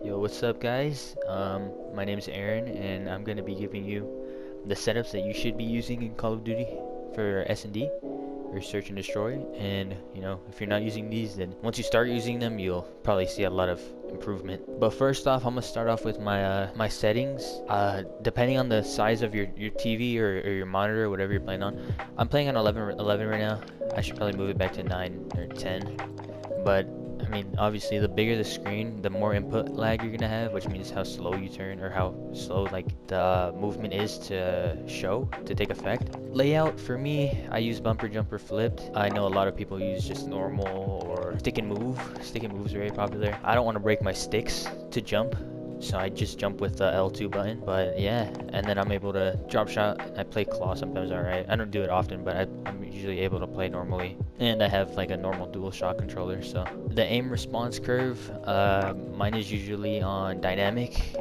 Yo, what's up, guys? My name is Aaron, and I'm gonna be giving you the setups that you should be using in Call of Duty for S&D, or Search and Destroy. And if you're not using these, then once you start using them, you'll probably see a lot of improvement. But first off, I'm gonna start off with my settings. Depending on the size of your TV or your monitor, whatever you're playing on. I'm playing on 11 right now. I should probably move it back to 9 or 10. But I mean, obviously, the bigger the screen, the more input lag you're gonna have, which means how slow you turn or how slow like the movement is to take effect. Layout for me, I use bumper jumper flipped. I know a lot of people use just normal or stick and move. Stick and move is very popular. I don't want to break my sticks to jump, so I just jump with the L2 button. But yeah, and then I'm able to drop shot. I play claw sometimes, alright. I don't do it often, but I'm usually able to play normally. And I have like a normal dual shot controller. So the aim response curve, mine is usually on dynamic.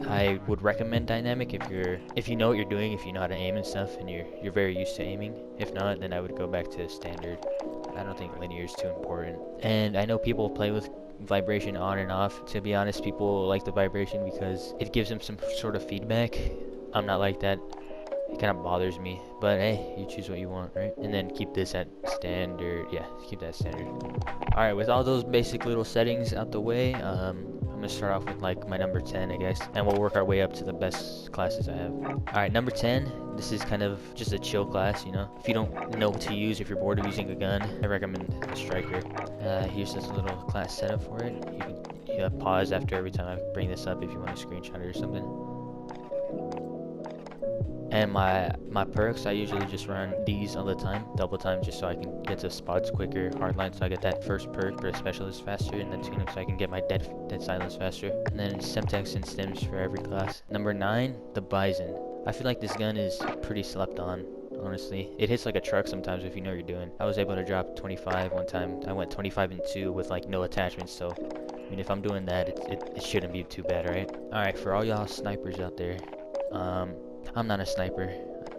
I would recommend dynamic if you know what you're doing, if you know how to aim and stuff, and you're very used to aiming. If not, then I would go back to standard. I don't think linear is too important. And I know people play with vibration on and off. To be honest, people like the vibration because it gives them some sort of feedback. I'm not like that. It kind of bothers me, but hey, you choose what you want, right? And then keep this at standard. Yeah, keep that standard. All right, with all those basic little settings out the way, I'm gonna start off with like my number 10, I guess, and we'll work our way up to the best classes I have. All right, number 10. This is kind of just a chill class, you know. If you don't know what to use, if you're bored of using a gun, I recommend the striker. Here's this little class setup for it. You can pause after every time I bring this up if you want to screenshot it or something. And my perks, I usually just run these all the time, double time, just so I can get to spots quicker. Hardline, so I get that first perk for a specialist faster, and then tune up so I can get my dead silence faster. And then Semtex and Stims for every class. Number 9, the Bison. I feel like this gun is pretty slept on, honestly. It hits like a truck sometimes if you know what you're doing. I was able to drop 25 one time. I went 25 and 2 with like no attachments, so I mean, if I'm doing that, it shouldn't be too bad, right? Alright, for all y'all snipers out there, I'm not a sniper.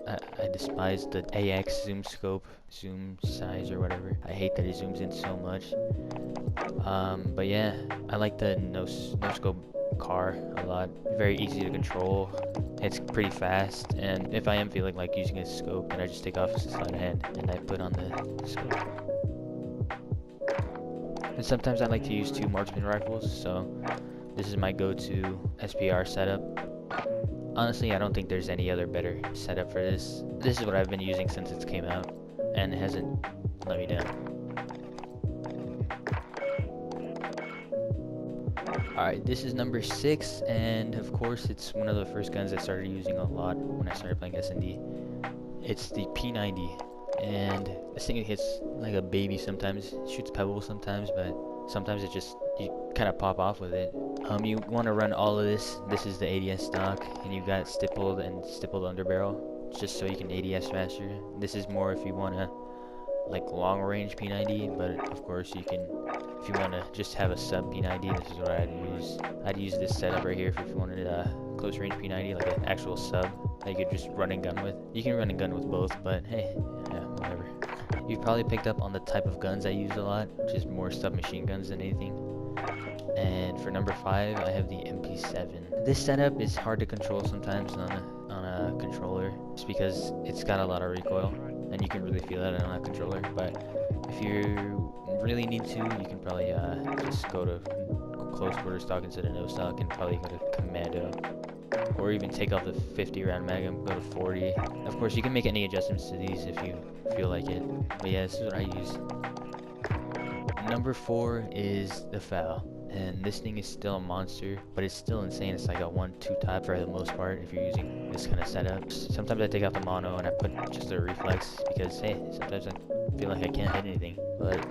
I despise the AX zoom scope, zoom size or whatever. I hate that it zooms in so much. But yeah, I like the no scope car a lot. Very easy to control. It's pretty fast, and if I am feeling like using a scope, then I just take off the sleight of hand and I put on the scope. And sometimes I like to use 2 marksman rifles, so this is my go-to SPR setup. Honestly, I don't think there's any other better setup for this. This is what I've been using since it came out, and it hasn't let me down. Alright, this is number 6, and of course it's one of the first guns I started using a lot when I started playing S&D. It's the P90, and this thing hits like a baby sometimes. It shoots pebbles sometimes, but sometimes you kind of pop off with it. You want to run all of this. This is the ADS stock, and you got stippled and stippled underbarrel, just so you can ADS faster. This is more if you want to like long range P90, but of course you can, if you want to just have a sub P90, this is what I'd use. I'd use this setup right here if you wanted a close range P90, like an actual sub that you could just run and gun with. You can run and gun with both, but hey, yeah, whatever. You've probably picked up on the type of guns I use a lot, which is more submachine guns than anything. And for number 5, I have the MP7. This setup is hard to control sometimes on a controller, just because it's got a lot of recoil, and you can really feel that on a controller. But if you really need to, you can probably just go to close quarter stock instead of no stock, and probably go to commando, or even take off the 50 round mag and go to 40. Of course, you can make any adjustments to these if you feel like it. But yeah, this is what I use. Number 4 is the FAL. And this thing is still a monster, but it's still insane. It's like a 1-2 top for the most part if you're using this kind of setups. Sometimes I take out the mono and I put just a reflex because, hey, sometimes I feel like I can't hit anything. But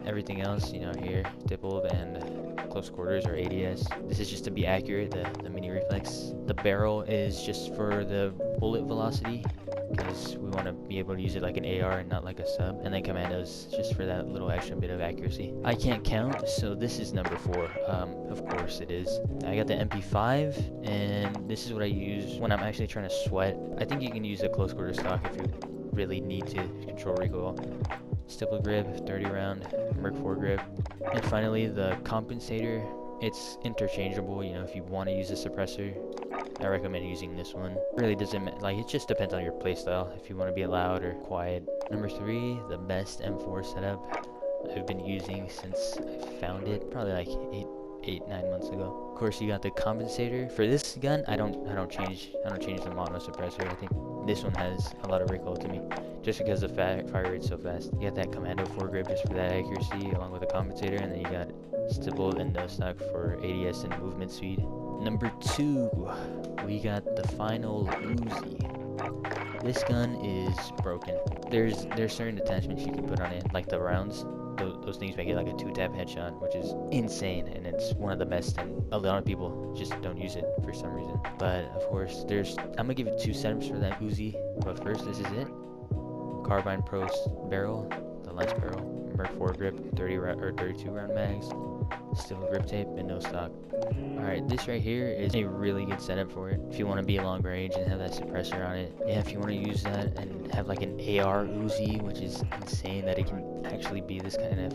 everything else, you know, here, stippled and close quarters or ADS. This is just to be accurate, the mini reflex. The barrel is just for the bullet velocity, because we want to be able to use it like an AR and not like a sub. And then commandos just for that little extra bit of accuracy. I can't count, so this is number 4. Of course it is. I got the MP5, and this is what I use when I'm actually trying to sweat. I think you can use a close quarter stock if you really need to control recoil. Stipple grip, 30 round, Merc 4 grip. And finally, the compensator It's interchangeable, you know, if you want to use a suppressor, I recommend using this one. It really doesn't, like, it just depends on your playstyle, if you want to be loud or quiet. Number 3, the best M4 setup I've been using since I found it, probably like 9 months ago. Of course, you got the compensator. For this gun, I don't change the mono suppressor. I think this one has a lot of recoil to me, just because the fire rate's so fast. You got that commando foregrip just for that accuracy, along with the compensator, and then you got stipple and no stock for ADS and movement speed. Number 2, we got the final Uzi. This gun is broken. There's certain attachments you can put on it, like the rounds. Those things make it like a 2-tap headshot, which is insane, and it's one of the best, and a lot of people just don't use it for some reason. But of course, I'm gonna give it 2 setups for that Uzi, but first, this is it. Carbine Pro barrel, the lens barrel, Merc foregrip, 32 round mags, steel grip tape, and no stock. Alright, this right here is a really good setup for it. If you want to be long range and have that suppressor on it. Yeah, if you want to use that and have like an AR Uzi, which is insane that it can actually be this kind of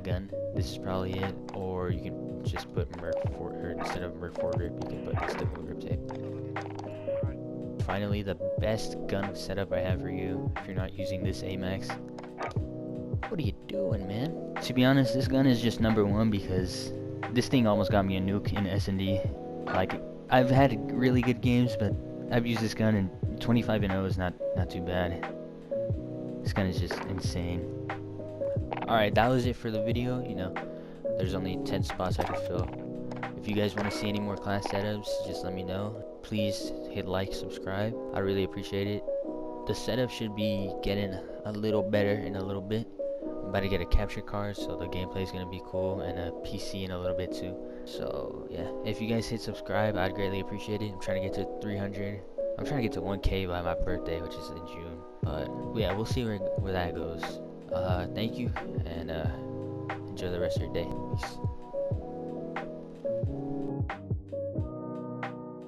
gun, this is probably it. Or you can just put instead of Merc foregrip, you can put the stipple grip tape. Finally, the best gun setup I have for you, if you're not using this AMAX. What are you doing, man? To be honest, this gun is just number 1 because this thing almost got me a nuke in S&D. Like, I've had really good games, but I've used this gun, and 25 and 0 is not too bad. This gun is just insane. Alright, that was it for the video. You know, there's only 10 spots I could fill. If you guys want to see any more class setups, just let me know. Please hit like, subscribe. I really appreciate it. The setup should be getting a little better in a little bit. I'm about to get a capture card, so the gameplay is gonna be cool, and a PC in a little bit too. So yeah, if you guys hit subscribe, I'd greatly appreciate it. I'm trying to get to 300. I'm trying to get to 1K by my birthday, which is in June. But yeah, we'll see where that goes. Thank you, and enjoy the rest of your day. Peace.